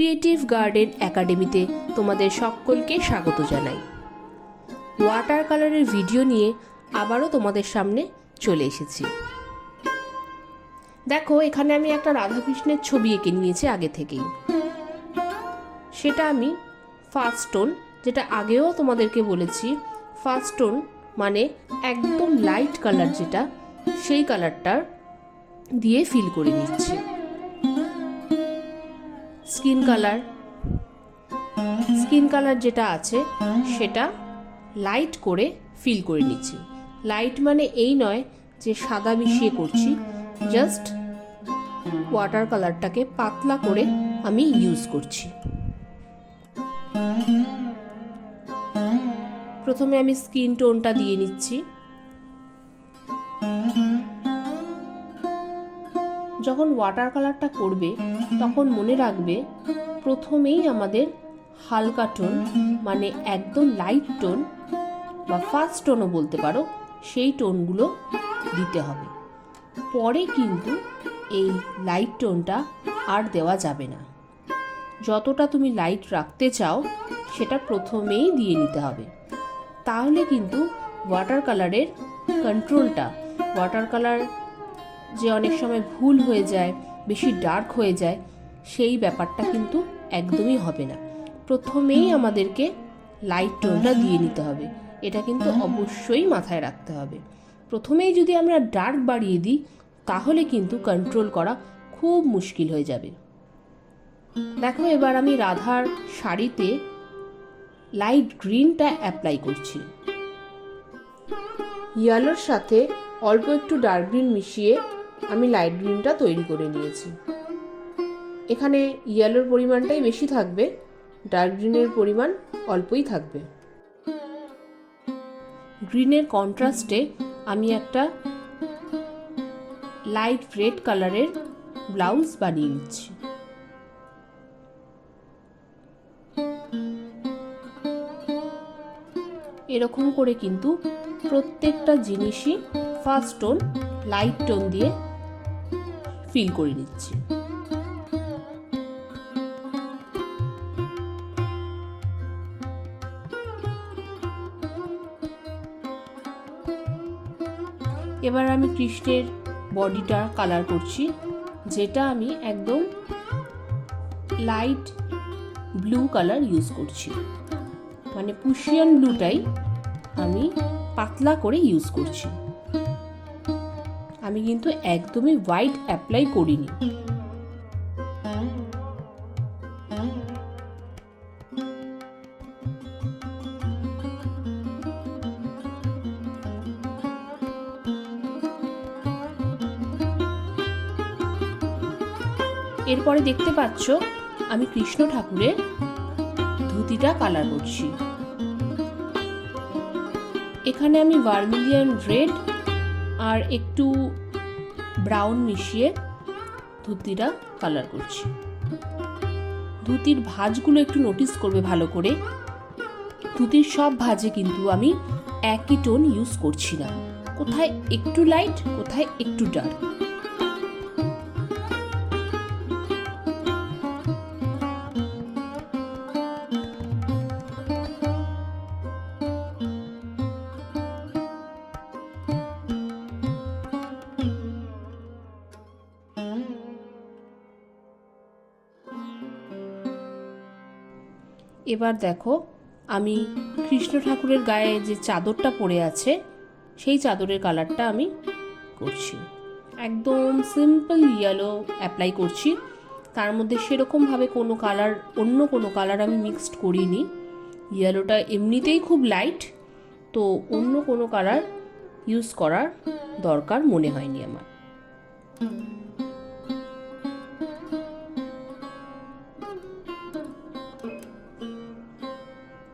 Creative garden একাডেমিতে তোমাদের সকলকে স্বাগত জানাই। ওয়াটার কালারের ভিডিও নিয়ে আবারও তোমাদের সামনে চলে এসেছি। দেখো, এখানে আমি একটা রাধাকৃষ্ণের ছবি এঁকে নিয়েছি আগে থেকেই। সেটা আমি ফার্স্ট টোন, যেটা আগেও তোমাদেরকে বলেছি, ফার্স্ট টোন মানে একদম লাইট কালার, যেটা সেই কালারটার দিয়ে ফিল করে নিচ্ছি। স্কিন কালার যেটা আছে সেটা লাইট করে ফিল করে নিচ্ছি। লাইট মানে এই নয় যে সাদা মিশিয়ে করছি, জাস্ট ওয়াটার কালারটাকে পাতলা করে আমি ইউজ করছি। প্রথমে আমি স্কিন টোনটা দিয়ে নিচ্ছি। যখন ওয়াটার কালারটা করবে তখন মনে রাখবে প্রথমেই আমাদের হালকা টোন মানে একদম লাইট টোন বা ফার্স্ট টোনও বলতে পারো, সেই টোনগুলো দিতে হবে। পরে কিন্তু এই লাইট টোনটা আর দেওয়া যাবে না। যতটা তুমি লাইট রাখতে চাও সেটা প্রথমেই দিয়ে নিতে হবে। তাহলে কিন্তু ওয়াটার কালারের কন্ট্রোলটা, ওয়াটার কালার যে অনেক সময় ভুল হয়ে যায়, বেশি ডার্ক হয়ে যায়, সেই ব্যাপারটা কিন্তু একদমই হবে না। প্রথমেই আমাদেরকে লাইট টোনটা দিয়ে নিতে হবে, এটা কিন্তু অবশ্যই মাথায় রাখতে হবে। প্রথমেই যদি আমরা ডার্ক বাড়িয়ে দিই তাহলে কিন্তু কন্ট্রোল করা খুব মুশকিল হয়ে যাবে। দেখো, এবার আমি রাধার শাড়িতে লাইট গ্রিনটা অ্যাপ্লাই করছি। ইয়েলোর সাথে অল্প একটু ডার্ক গ্রিন মিশিয়ে আমি লাইট গ্রিনটা তৈরি করে নিয়েছি। এখানে ইয়েলোর পরিমাণটাই বেশি থাকবে, ডার্ক গ্রিনের পরিমাণ অল্পই থাকবে। গ্রিনের কন্ট্রাস্টে আমি একটা লাইট রেড কালারের ব্লাউজ বানিয়ে নিচ্ছি। এরকম করে কিন্তু প্রত্যেকটা জিনিসই ফার্স্ট টোন লাইট টোন দিয়ে ফিল করে নিচ্ছি। এবার আমি কৃষ্ণের বডিটা কালার করছি, যেটা আমি একদম লাইট ব্লু কালার ইউজ করছি, মানে পুশিয়ান ব্লুটাই আমি পাতলা করে ইউজ করছি। আমি কিন্তু একদমই হোয়াইট অ্যাপ্লাই করিনি। এরপরে দেখতে পাচ্ছ আমি কৃষ্ণ ঠাকুরের ধুতিটা কালার করছি। এখানে আমি ভার্মিলিয়ন রেড আর একটু ব্রাউন মিশিয়ে ধুতিটা কালার করছি। ধুতির ভাঁজগুলো একটু নোটিস করবে ভালো করে। ধুতির সব ভাঁজে কিন্তু আমি একই টোন ইউজ করছি না, কোথায় একটু লাইট, কোথায় একটু ডার্ক। এবার দেখো, আমি কৃষ্ণ ঠাকুরের গায়ে যে চাদরটা পরে আছে সেই চাদরের কালারটা আমি করছি। একদম সিম্পল ইয়েলো অ্যাপ্লাই করছি, তার মধ্যে সেরকমভাবে কোনো কালার, অন্য কোনো কালার আমি মিক্সড করিনি। ইয়েলোটা এমনিতেই খুব লাইট, তো অন্য কোনো কালার ইউজ করার দরকার মনে হয়নি আমার।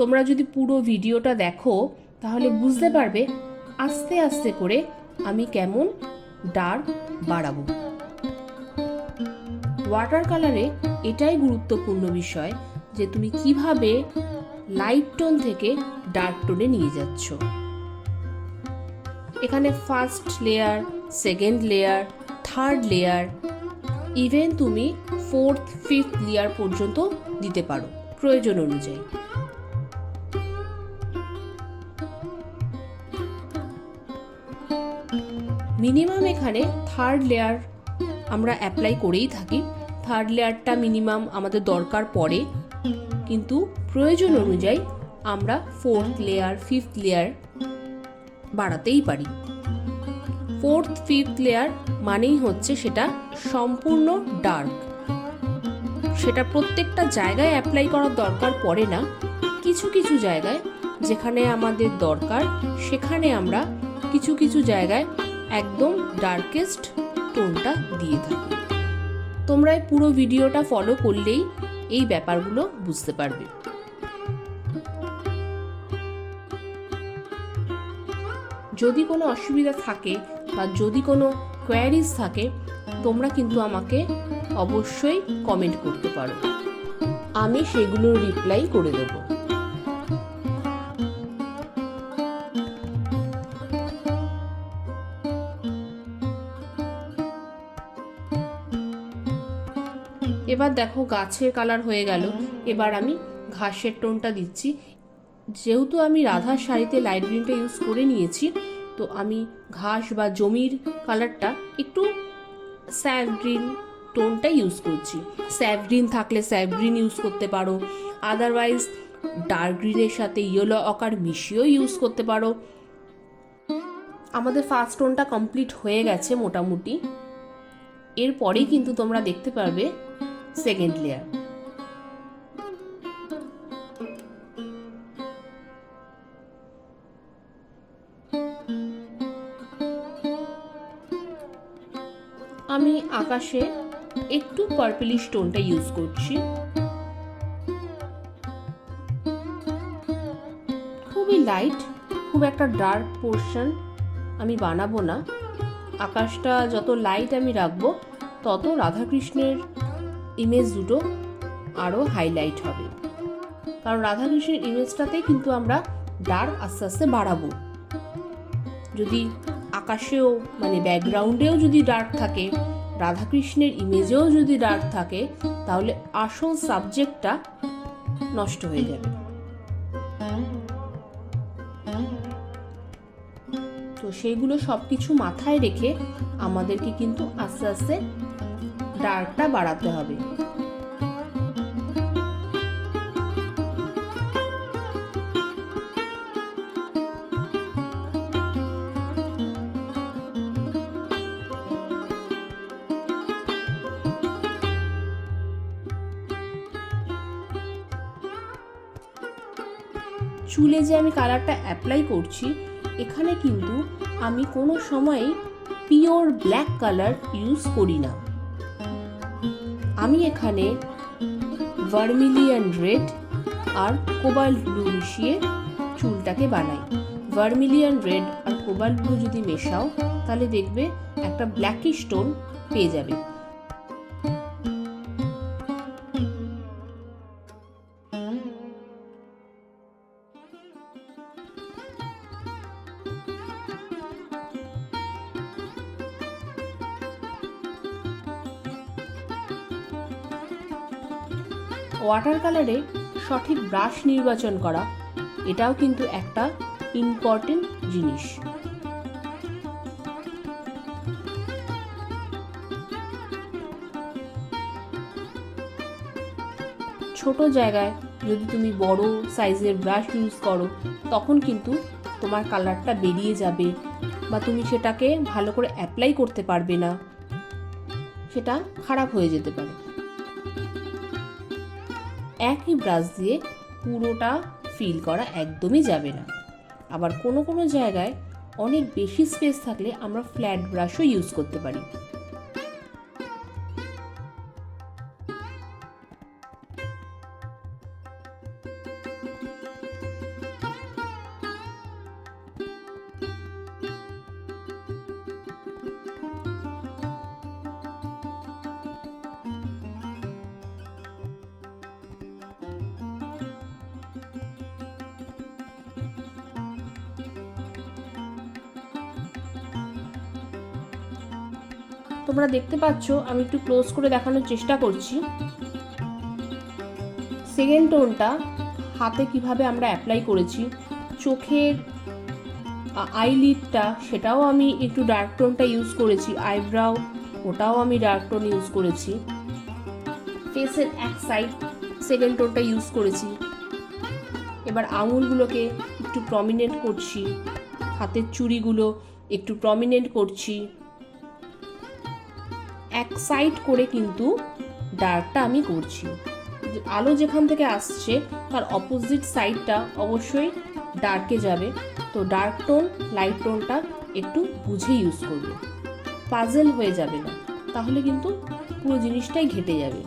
তোমরা যদি পুরো ভিডিওটা দেখো তাহলে বুঝতে পারবে আস্তে আস্তে করে আমি কেমন ডার্ক বাড়াবো। ওয়াটার কালারে এটাই গুরুত্বপূর্ণ বিষয় যে তুমি কিভাবে লাইট টোন থেকে ডার্ক টোনে নিয়ে যাচ্ছ। এখানে first layer, second layer, third layer even তুমি 4th 5th লেয়ার পর্যন্ত দিতে পারো প্রয়োজন অনুযায়ী। মিনিমাম এখানে 3rd লেয়ার আমরা অ্যাপ্লাই করেই থাকি। 3rd লেয়ারটা মিনিমাম আমাদের দরকার পড়ে, কিন্তু প্রয়োজন অনুযায়ী আমরা 4th লেয়ার 5th লেয়ার বাড়াতেই পারি। 4th 5th লেয়ার মানেই হচ্ছে সেটা সম্পূর্ণ ডার্ক। সেটা প্রত্যেকটা জায়গায় অ্যাপ্লাই করার দরকার পড়ে না, কিছু কিছু জায়গায় যেখানে আমাদের দরকার সেখানে আমরা কিছু কিছু জায়গায় একদম ডার্কেস্ট টোনটা দিয়ে থাকি। তোমরা এই পুরো ভিডিওটা ফলো করলেই এই ব্যাপারগুলো বুঝতে পারবে। যদি কোনো অসুবিধা থাকে বা যদি কোনো কোয়ারিজ থাকে, তোমরা কিন্তু আমাকে অবশ্যই কমেন্ট করতে পারো, আমি সেগুলোর রিপ্লাই করে দেব। এবার দেখো গাছের কালার হয়ে গেল। এবার আমি ঘাসের টোনটা দিচ্ছি। যেহেতু আমি রাধার শাড়িতে লাইট গ্রিনটা ইউজ করে নিয়েছি, তো আমি ঘাস বা জমির কালারটা একটু স্যাভ গ্রিন টোনটা ইউজ করছি। স্যাভ গ্রিন থাকলে স্যাভ গ্রিন ইউজ করতে পারো, আদারওয়াইজ ডার্ক গ্রিনের সাথে ইয়েলো অকার মিশিয়েও ইউজ করতে পারো। আমাদের ফার্স্ট টোনটা কমপ্লিট হয়ে গেছে মোটামুটি। এরপরেই কিন্তু তোমরা দেখতে পারবে সেকেন্ড লেয়ার। আমি আকাশে একটু পার্পলিশ টোনটা ইউজ করছি। খুবই লাইট, খুব একটা ডার্ক পোর্শন আমি বানাবো না। আকাশটা যত লাইট আমি রাখবো তত রাধাকৃষ্ণের ইমেজ দুটো আরও হাইলাইট হবে, কারণ রাধাকৃষ্ণের ইমেজটাতেই কিন্তু আমরা ডার্ক আস্তে আস্তে বাড়াবো। যদি আকাশেও মানে ব্যাকগ্রাউন্ডেও যদি ডার্ক থাকে, রাধাকৃষ্ণের ইমেজেও যদি ডার্ক থাকে, তাহলে আসল সাবজেক্টটা নষ্ট হয়ে যাবে। তো সেইগুলো সব কিছু মাথায় রেখে আমাদেরকে কিন্তু আস্তে আস্তে ডার্কটা বাড়াতে হবে। চুলে যে আমি কালারটা অ্যাপ্লাই করছি, এখানে কিন্তু আমি কোনো সময়ই পিওর ব্ল্যাক কালার ইউজ করি না। আমি এখানে ভার্মিলিয়ন রেড আর কোবাল্ট ব্লু মিশিয়ে চুলটাকে বানাই। ভার্মিলিয়ন রেড আর কোবাল্ট ব্লু যদি মেশাও তাহলে দেখবে একটা ব্ল্যাকিশ টোন পেয়ে যাবে। ওয়াটার কালারে সঠিক ব্রাশ নির্বাচন করা, এটাও কিন্তু একটা ইম্পর্টেন্ট জিনিস। ছোট জায়গায় যদি তুমি বড় সাইজের ব্রাশ ইউজ করো, তখন কিন্তু তোমার কালারটা বেরিয়ে যাবে বা তুমি সেটাকে ভালো করে অ্যাপ্লাই করতে পারবে না, সেটা খারাপ হয়ে যেতে পারে। একই ব্রাশ দিয়ে পুরোটা ফিল করা একদমই যাবে না। আবার কোনো কোনো জায়গায় অনেক বেশি স্পেস থাকলে আমরা ফ্ল্যাট ব্রাশও ইউজ করতে পারি। তোমরা দেখতে পাচ্ছ, আমি একটু ক্লোজ করে দেখানোর চেষ্টা করছি। সেকেন্ড টোনটা হাতে কিভাবে আমরা অ্যাপ্লাই করেছি, চোখের আইলিডটা সেটাও আমি একটু ডার্ক টোনটা ইউজ করেছি, আইব্রাও ওটাও আমি ডার্ক টোন ইউজ করেছি, ফেসের এক সাইড সেকেন্ড টোনটা ইউজ করেছি। এবার আঙুলগুলোকে একটু প্রমিনেন্ট করছি, হাতের চুড়িগুলো একটু প্রমিনেন্ট করছি, এক সাইড করে কিন্তু ডার্কটা আমি করছি। আলো যেখান থেকে আসছে তার অপোজিট সাইডটা অবশ্যই ডার্কে যাবে, তো ডার্ক টোন লাইট টোনটা একটু বুঝে ইউজ করবে, পাজেল হয়ে যাবে না, তাহলে কিন্তু পুরো জিনিসটাই ঘেটে যাবে।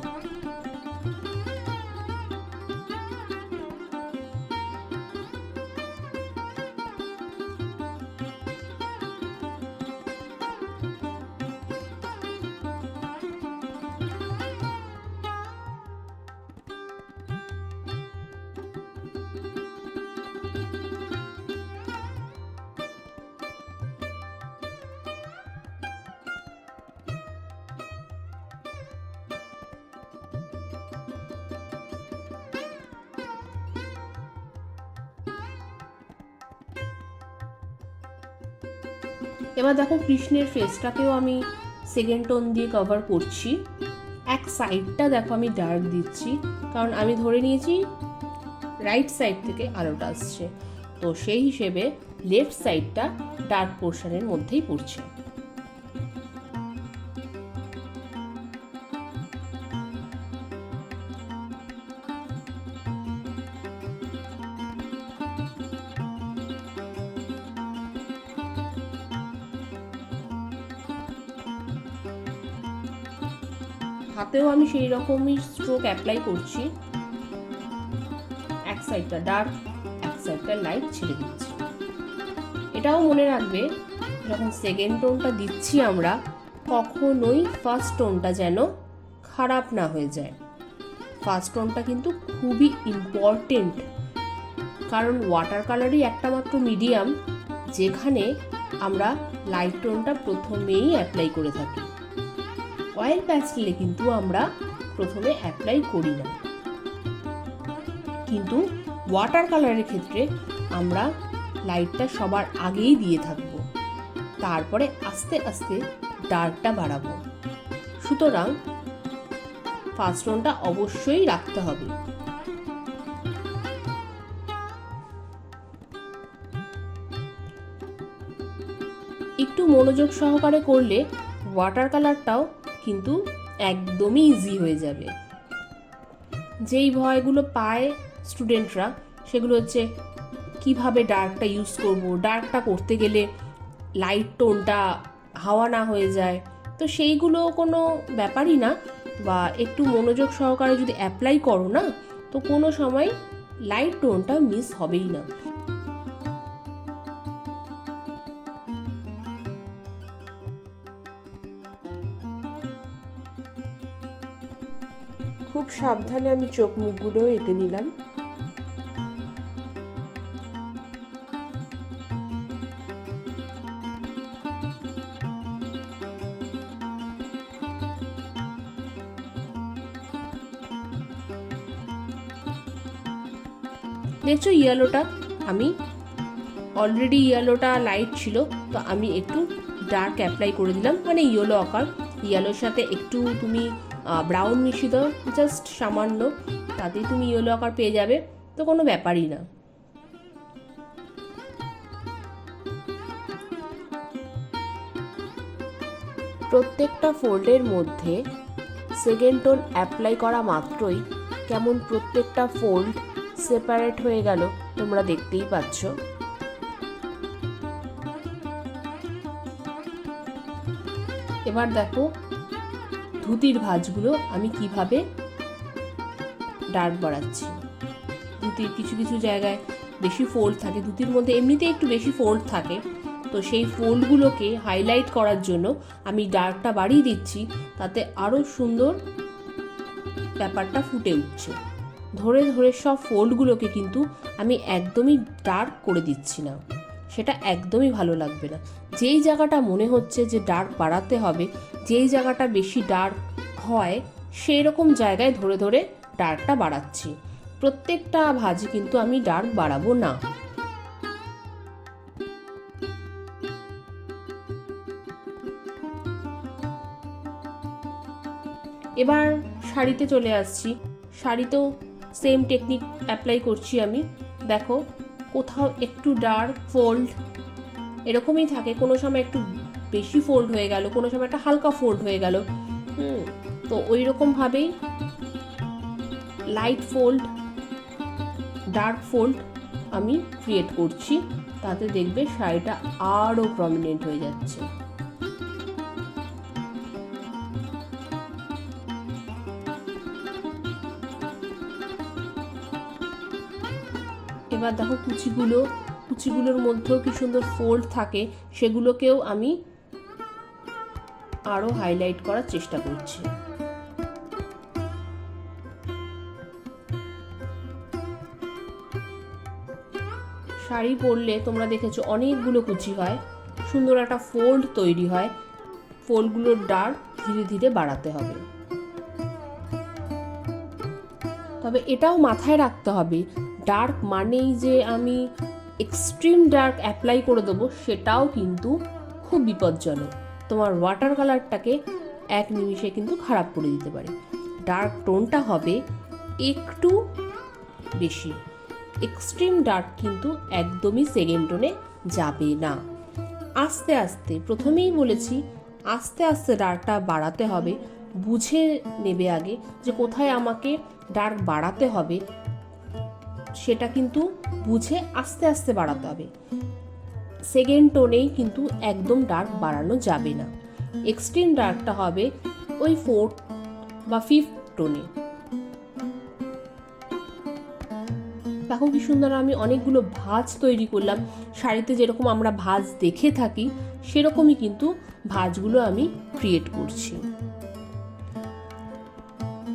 এবার দেখো কৃষ্ণের ফেসটাকেও আমি সেকেন্ড টোন দিয়ে কভার করছি। এক সাইডটা দেখো আমি ডার্ক দিচ্ছি, কারণ আমি ধরে নিয়েছি রাইট সাইড থেকে আলোটা আসছে, তো সেই হিসেবে লেফট সাইডটা ডার্ক পোর্শনের মধ্যেই পড়ছে। হাতেও আমি সেই রকমই স্ট্রোক অ্যাপ্লাই করছি, এক সাইডটা ডার্ক এক সাইডটা লাইট ছেড়ে দিচ্ছি। এটাও মনে রাখবে, যখন সেকেন্ড টোনটা দিচ্ছি আমরা, কখনোই ফার্স্ট টোনটা যেন খারাপ না হয়ে যায়। ফার্স্ট টোনটা কিন্তু খুবই ইম্পর্টেন্ট, কারণ ওয়াটার কালারই একটা মাত্র মিডিয়াম যেখানে আমরা লাইট টোনটা প্রথমেই অ্যাপ্লাই করে থাকি। অয়েল প্যাস্টেলে কিন্তু আমরা প্রথমে অ্যাপ্লাই করি না, কিন্তু ওয়াটার কালারের ক্ষেত্রে আমরা লাইটটা সবার আগেই দিয়ে থাকব, তারপরে আস্তে আস্তে ডার্কটা বাড়াবো। সুতরাং ফার্স্ট টোনটা অবশ্যই রাখতে হবে। একটু মনোযোগ সহকারে করলে ওয়াটার কালারটাও কিন্তু একদমই ইজি হয়ে যাবে। যেই ভয়গুলো পায় স্টুডেন্টরা সেগুলো হচ্ছে কিভাবে ডার্কটা ইউজ করব, ডার্কটা করতে গেলে লাইট টোনটা হাওয়া না হয়ে যায়, তো সেইগুলো কোনো ব্যাপারই না, বা একটু মনোযোগ সহকারে যদি অ্যাপ্লাই করো না, তো কোনো সময় লাইট টোনটা মিস হবেই না। খুব সাবধানে আমি চোখ মুখগুলো এঁকে নিলাম। দেখছো ইয়েলোটা, আমি অলরেডি ইয়েলোটা লাইট ছিল, তো আমি একটু ডার্ক অ্যাপ্লাই করে দিলাম, মানে ইয়েলো আকার। ইয়েলোর সাথে একটু তুমি ব্রাউন মিশিয়ে দাও, জাস্ট সামান্য, তাতেই তুমি ইয়েলো আকার পেয়ে যাবে, তো কোনো ব্যাপারই না। প্রত্যেকটা ফোল্ডের মধ্যে সেকেন্ড টোন অ্যাপ্লাই করা মাত্রই কেমন প্রত্যেকটা ফোল্ড সেপারেট হয়ে গেল, তোমরা দেখতেই পাচ্ছ। এবার দেখো ধুতির ভাঁজগুলো আমি কিভাবে ডার্ক বাড়াচ্ছি। ধুতির কিছু কিছু জায়গায় বেশি ফোল্ড থাকে, ধুতির মধ্যে এমনিতে একটু বেশি ফোল্ড থাকে, তো সেই ফোল্ডগুলোকে হাইলাইট করার জন্য আমি ডার্কটা বাড়িয়ে দিচ্ছি, তাতে আরও সুন্দর ব্যাপারটা ফুটে উঠছে। ধরে ধরে সব ফোল্ডগুলোকে কিন্তু আমি একদমই ডার্ক করে দিচ্ছি না, সেটা একদমই ভালো লাগবে না। যেই জায়গাটা মনে হচ্ছে যে ডার্ক বাড়াতে হবে, যেই জায়গাটা বেশি ডার্ক হয়, সেই রকম জায়গায় ধরে ধরে ডার্কটা বাড়াচ্ছি। প্রত্যেকটা ভাজি কিন্তু আমি ডার্ক বাড়াবো না। এবার শাড়িতে চলে আসছি। শাড়িতেও সেম টেকনিক অ্যাপ্লাই করছি আমি। দেখো, কোথাও একটু ডার্ক ফোল্ড এরকমই থাকে, কোনো সময় একটু বেশি ফোল্ড হয়ে গেল, কোনো সময় একটা হালকা ফোল্ড হয়ে গেল। তো ওই রকমভাবেই লাইট ফোল্ড, ডার্ক ফোল্ড আমি ক্রিয়েট করছি। তাতে দেখবে শাড়িটা আরও প্রমিনেন্ট হয়ে যাচ্ছে। এবার দেখো কুচিগুলোর মধ্যেও কি সুন্দর ফোল্ড থাকে, সেগুলোকেও আমি আরো হাইলাইট করার চেষ্টা করছি। শাড়ি পরলে তোমরা দেখেছো অনেকগুলো কুচি হয়, সুন্দর একটা ফোল্ড তৈরি হয়। ফোল্ডগুলোর ডার্ক ধীরে ধীরে বাড়াতে হবে। তবে এটাও মাথায় রাখতে হবে, ডার্ক মানেই যে আমি এক্সট্রিম ডার্ক অ্যাপ্লাই করে দেবো, সেটাও কিন্তু খুব বিপজ্জনক। তোমার ওয়াটার কালারটাকে এক নিমিষে কিন্তু খারাপ করে দিতে পারে। ডার্ক টোনটা হবে একটু বেশি, এক্সট্রিম ডার্ক কিন্তু একদমই সেকেন্ড টোনে যাবে না। আস্তে আস্তে, প্রথমেই বলেছি আস্তে আস্তে ডার্কটা বাড়াতে হবে। বুঝে নেবে আগে যে কোথায় আমাকে ডার্ক বাড়াতে হবে, সেটা কিন্তু বুঝে আস্তে আস্তে বাড়াতে হবে। সেকেন্ড টোনেই কিন্তু একদম ডার্ক বাড়ানো যাবে না। এক্সট্রিম ডার্কটা হবে ওই 4th বা 5th টোনে। দেখো কি সুন্দর আমি অনেকগুলো ভাঁজ তৈরি করলাম। শাড়িতে যেরকম আমরা ভাঁজ দেখে থাকি, সেরকমই কিন্তু ভাঁজগুলো আমি ক্রিয়েট করছি।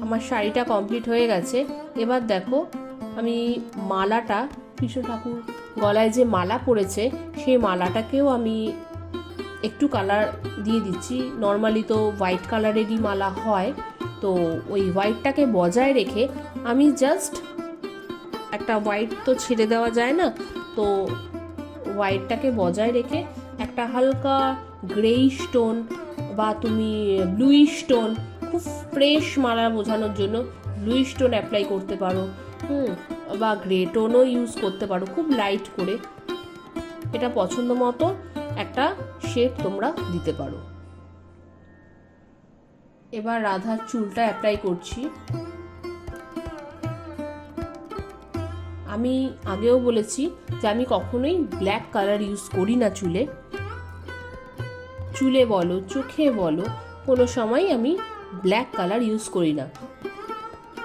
আমার শাড়িটা কমপ্লিট হয়ে গেছে। এবার দেখো, আমি মালাটা, কৃষ্ণ ঠাকুর গলায় যে মালা পরেছে, সেই মালাটাকেও আমি একটু কালার দিয়ে দিচ্ছি। নর্মালি তো হোয়াইট কালারেরই মালা হয়, তো ওই হোয়াইটটাকে বজায় রেখে আমি জাস্ট একটা হোয়াইট তো ছেড়ে দেওয়া যায় না, তো হোয়াইটটাকে বজায় রেখে একটা হালকা গ্রেইশ টোন বা তুমি ব্লুইশ টোন, খুব ফ্রেশ মালা বোঝানোর জন্য ব্লুইশ টোন অ্যাপ্লাই করতে পারো, বা গ্রে টোনও ইউজ করতে পারো খুব লাইট করে। এটা পছন্দ মতো একটা শেপ তোমরা দিতে পারো। এবার রাধার চুলটা অ্যাপ্লাই করছি। আমি আগেও বলেছি যে আমি কখনোই ব্ল্যাক কালার ইউজ করি না চুলে বলো, চোখে বলো, কোনো সময় আমি ব্ল্যাক কালার ইউজ করি না।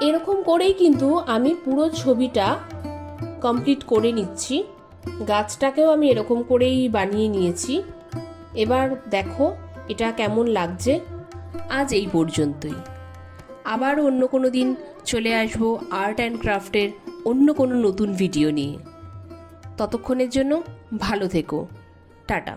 এরকম করেই কিন্তু আমি পুরো ছবিটা কমপ্লিট করে নিচ্ছি। গাছটাকেও আমি এরকম করেই বানিয়ে নিয়েছি। এবার দেখো এটা কেমন লাগছে। আজ এই পর্যন্তই। আবার অন্য কোনো দিন চলে আসবো আর্ট অ্যান্ড ক্রাফটের অন্য কোনো নতুন ভিডিও নিয়ে। ততক্ষণের জন্য ভালো থেকো। টাটা।